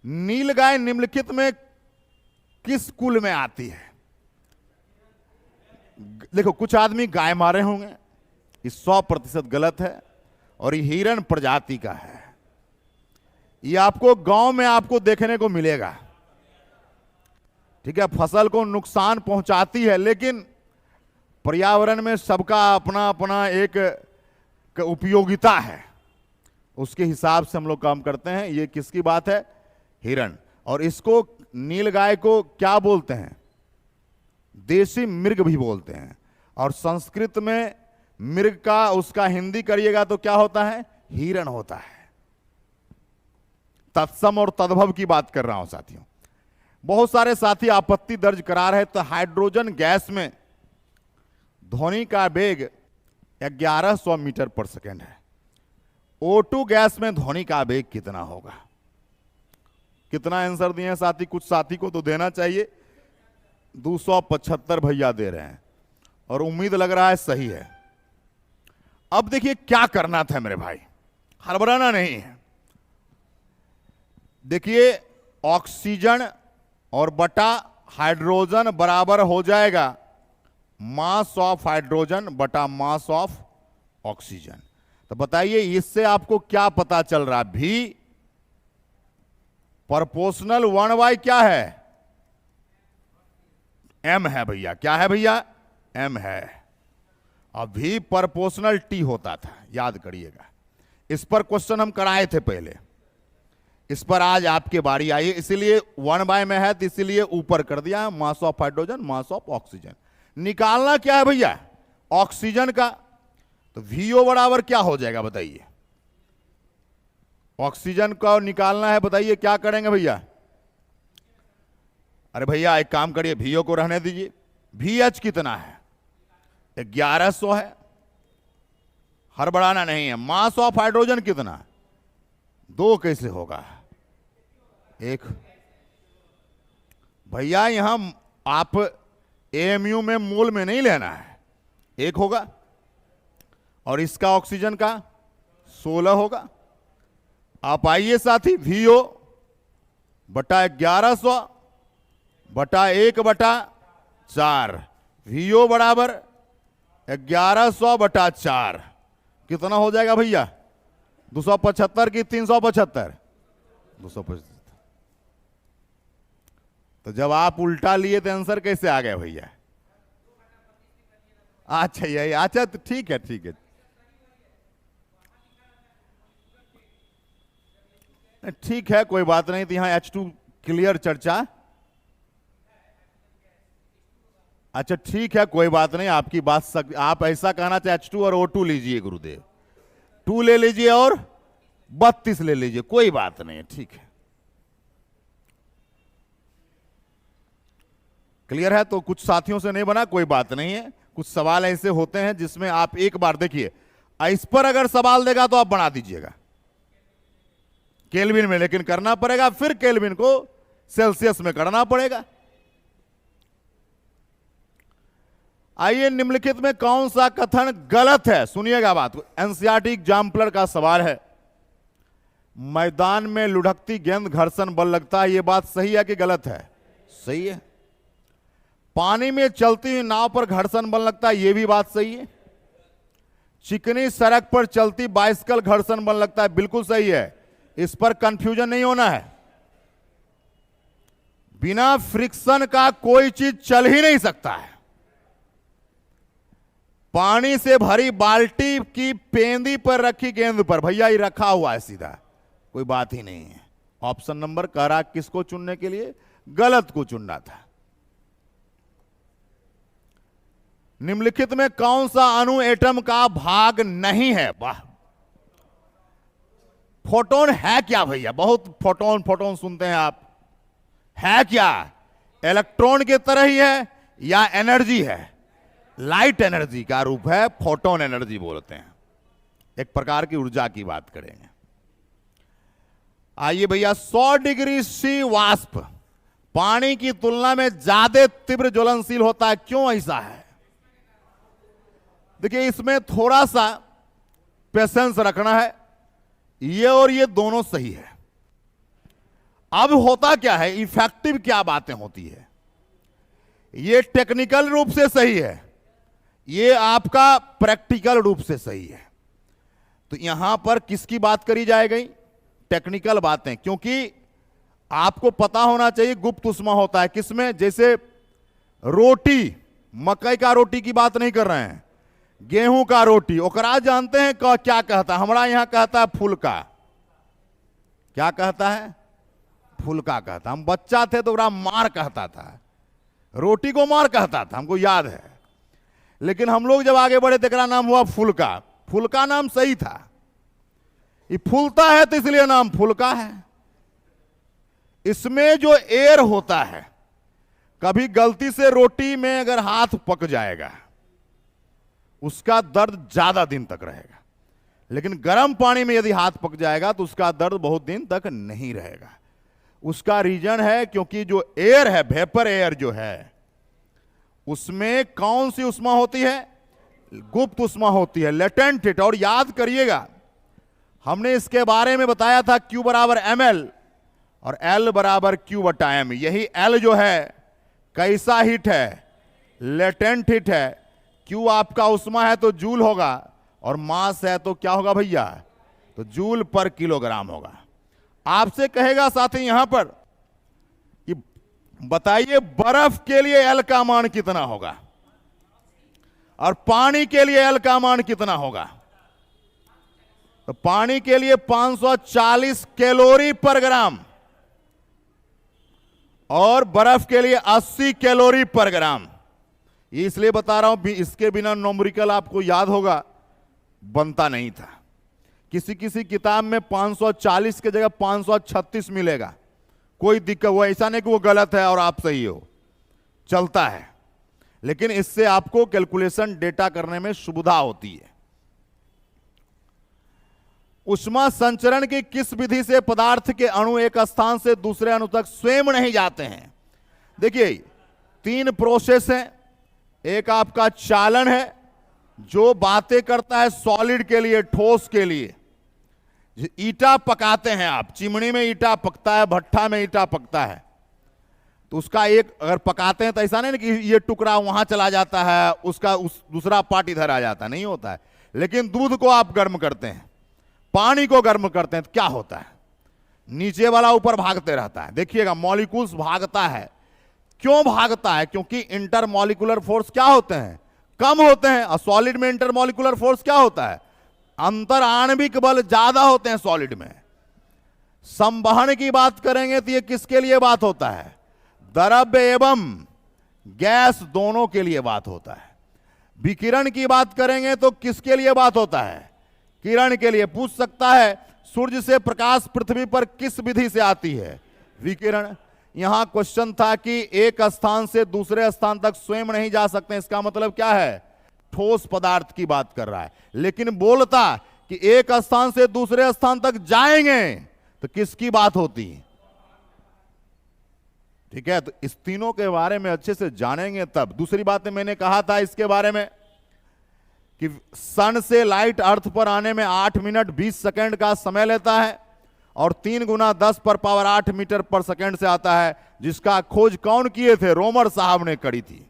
नीलगाय निम्नलिखित में किस कुल में आती है? देखो, कुछ आदमी गाय मारे होंगे, ये 100% गलत है और ये हिरण प्रजाति का है। ये आपको गांव में आपको देखने को मिलेगा। ठीक है, फसल को नुकसान पहुंचाती है, लेकिन पर्यावरण में सबका अपना अपना एक उपयोगिता है, उसके हिसाब से हम लोग काम करते हैं। ये किसकी बात है? हिरण। और इसको नीलगाय को क्या बोलते हैं? देशी मृग भी बोलते हैं। और संस्कृत में मृग का उसका हिंदी करिएगा तो क्या होता है? हिरण होता है। तत्सम और तद्भव की बात कर रहा हूं साथियों। बहुत सारे साथी आपत्ति दर्ज करा रहे, तो हाइड्रोजन गैस में ध्वनि का वेग 1100 मीटर पर सेकेंड है। O2 गैस में ध्वनि का वेग कितना होगा? कितना आंसर दिए साथी? कुछ साथी को तो देना चाहिए। 275 भैया दे रहे हैं और उम्मीद लग रहा है सही है। अब देखिए क्या करना था मेरे भाई, हड़बड़ाना नहीं है। देखिए, ऑक्सीजन और बटा हाइड्रोजन बराबर हो जाएगा मास ऑफ हाइड्रोजन बटा मास ऑफ ऑक्सीजन। तो बताइए इससे आपको क्या पता चल रहा? भी प्रोपोर्शनल 1/, क्या है? m है भैया। क्या है भैया? m है। अभी प्रोपोर्शनल t होता था, याद करिएगा। इस पर क्वेश्चन हम कराए थे पहले, इस पर आज आपके बारी आई, इसीलिए 1/, में है तो इसीलिए ऊपर कर दिया mass of hydrogen mass of oxygen. निकालना क्या है भैया? ऑक्सीजन का। तो VO बराबर क्या हो जाएगा बताइए? ऑक्सीजन का निकालना है, बताइए क्या करेंगे भैया? अरे भैया एक काम करिए, VO को रहने दीजिए। VH कितना है? 1100 है, हड़बड़ाना नहीं है। मास ऑफ हाइड्रोजन कितना? 2 कैसे होगा? 1। भैया यहां आप AMU में मोल में नहीं लेना है, 1 होगा। और इसका ऑक्सीजन का 16 होगा। आप आइए साथी, VO बटा 1100 बटा 1/4। VO बराबर 1100 बटा 4 कितना हो जाएगा भैया? 275 की 375? 275। तो जब आप उल्टा लिए तो आंसर कैसे आ गया भैया? अच्छा यही, अच्छा तो ठीक है, ठीक है, ठीक है, कोई बात नहीं। तो यहां H2 क्लियर चर्चा। अच्छा ठीक है, कोई बात नहीं, आपकी बात आप ऐसा कहना चाहे H2 और O2 लीजिए गुरुदेव, 2 ले लीजिए और 32 ले लीजिए, कोई बात नहीं है, ठीक है, क्लियर है। तो कुछ साथियों से नहीं बना, कोई बात नहीं है। कुछ सवाल ऐसे होते हैं जिसमें आप एक बार देखिए, इस पर अगर सवाल देगा तो आप बना दीजिएगा केल्विन में, लेकिन करना पड़ेगा, फिर केल्विन को सेल्सियस में करना पड़ेगा। आइए, निम्नलिखित में कौन सा कथन गलत है? सुनिएगा बात को, एनसीईआरटी एग्जाम्पलर का सवाल है। मैदान में लुढ़कती गेंद घर्षण बल लगता है, यह बात सही है कि गलत है? सही है। पानी में चलती हुई नाव पर घर्षण बल लगता है, यह भी बात सही है। चिकनी सड़क पर चलती बाइसिकल घर्षण बल लगता है, बिल्कुल सही है। इस पर कंफ्यूजन नहीं होना है। बिना फ्रिक्शन का कोई चीज चल ही नहीं सकता है। पानी से भरी बाल्टी की पेंदी पर रखी गेंद पर, भैया ये रखा हुआ है सीधा, कोई बात ही नहीं है। ऑप्शन नंबर कह रहा किसको चुनने के लिए? गलत को चुनना था। निम्नलिखित में कौन सा अणु एटम का भाग नहीं है? वाह, फोटोन है क्या भैया? बहुत फोटोन फोटोन सुनते हैं आप, है क्या? इलेक्ट्रॉन के तरह ही है या एनर्जी है? लाइट एनर्जी का रूप है, फोटोन एनर्जी बोलते हैं, एक प्रकार की ऊर्जा की बात करेंगे। आइए भैया, 100 डिग्री C वाष्प पानी की तुलना में ज्यादा तीव्र ज्वलनशील होता है, क्यों ऐसा है? देखिए, इसमें थोड़ा सा पेशेंस रखना है, ये और ये दोनों सही है। अब होता क्या है, इफेक्टिव क्या बातें होती है, ये टेक्निकल रूप से सही है, ये आपका प्रैक्टिकल रूप से सही है। तो यहां पर किसकी बात करी जाएगी, टेक्निकल बातें, क्योंकि आपको पता होना चाहिए गुप्त उष्मा होता है किसमें, जैसे रोटी, मकई का रोटी की बात नहीं कर रहे हैं, गेहूं का रोटी, ओकरा जानते हैं क्या कहता है, हमारा यहां कहता है फुलका, क्या कहता है, फुलका कहता। हम बच्चा थे तो ओकरा मार कहता था, रोटी को मार कहता था, हमको याद है। लेकिन हम लोग जब आगे बढ़े तो एकरा नाम हुआ फुलका। फुलका नाम सही था, ये फूलता है तो इसलिए नाम फुलका है। इसमें जो एयर होता है, कभी गलती से रोटी में अगर हाथ पक जाएगा उसका दर्द ज्यादा दिन तक रहेगा, लेकिन गर्म पानी में यदि हाथ पक जाएगा तो उसका दर्द बहुत दिन तक नहीं रहेगा। उसका रीजन है क्योंकि जो एयर है, वेपर एयर जो है, उसमें कौन सी उष्मा होती है, गुप्त उष्मा होती है, लेटेंट हीट। और याद करिएगा हमने इसके बारे में बताया था Q बराबर ml और L बराबर Q बटा m। यही L जो है कैसा हीट है, लेटेंट हीट है। Q आपका उष्मा है तो जूल होगा, और मास है तो क्या होगा भैया, तो जूल पर किलोग्राम होगा। आपसे कहेगा साथी यहां पर कि बताइए बर्फ के लिए L का मान कितना होगा और पानी के लिए L का मान कितना होगा। तो पानी के लिए 540 कैलोरी पर ग्राम और बर्फ के लिए 80 कैलोरी पर ग्राम। ये इसलिए बता रहा हूं, इसके बिना न्यूमेरिकल आपको याद होगा बनता नहीं था। किसी किसी किताब में 540 के जगह 536 मिलेगा, कोई दिक्कत, वो ऐसा नहीं कि वो गलत है और आप सही हो, चलता है। लेकिन इससे आपको कैलकुलेशन डेटा करने में सुविधा होती है। उष्मा संचरण की किस विधि से पदार्थ के अणु एक स्थान से दूसरे अणु तक स्वयं नहीं जाते हैं। देखिए 3 प्रोसेस है। एक आपका चालन है जो बातें करता है सॉलिड के लिए, ठोस के लिए। ईटा पकाते हैं आप, चिमनी में ईटा पकता है, भट्ठा में ईटा पकता है, तो उसका एक अगर पकाते हैं तो ऐसा नहीं कि ये टुकड़ा वहां चला जाता है, उसका दूसरा पार्ट इधर आ जाता है, नहीं होता है। लेकिन दूध को आप गर्म करते हैं, पानी को गर्म करते हैं, तो क्या होता है, नीचे वाला ऊपर भागते रहता है। देखिएगा मॉलिक्यूल्स भागता है। क्यों भागता है, क्योंकि इंटरमॉलिक्यूलर फोर्स क्या होते हैं, कम होते हैं। और सॉलिड में इंटरमॉलिक्यूलर फोर्स क्या होता है, अंतर आणविक बल ज्यादा होते हैं सॉलिड में। संवहन की बात करेंगे तो ये किसके लिए बात होता है, द्रव्य एवं गैस दोनों के लिए बात होता है। विकिरण की बात करेंगे तो किसके लिए बात होता है, किरण के लिए। पूछ सकता है सूर्य से प्रकाश पृथ्वी पर किस विधि से आती है, विकिरण। यहां क्वेश्चन था कि एक स्थान से दूसरे स्थान तक स्वयं नहीं जा सकते, इसका मतलब क्या है, ठोस पदार्थ की बात कर रहा है। लेकिन बोलता कि एक स्थान से दूसरे स्थान तक जाएंगे तो किसकी बात होती, ठीक है। तो इस तीनों के बारे में अच्छे से जानेंगे तब। दूसरी बात मैंने कहा था इसके बारे में कि सन से लाइट अर्थ पर आने में 8 मिनट 20 सेकंड का समय लेता है और 3 गुना 10 पर पावर 8 मीटर पर सेकंड से आता है, जिसका खोज कौन किए थे, रोमर साहब ने करी थी।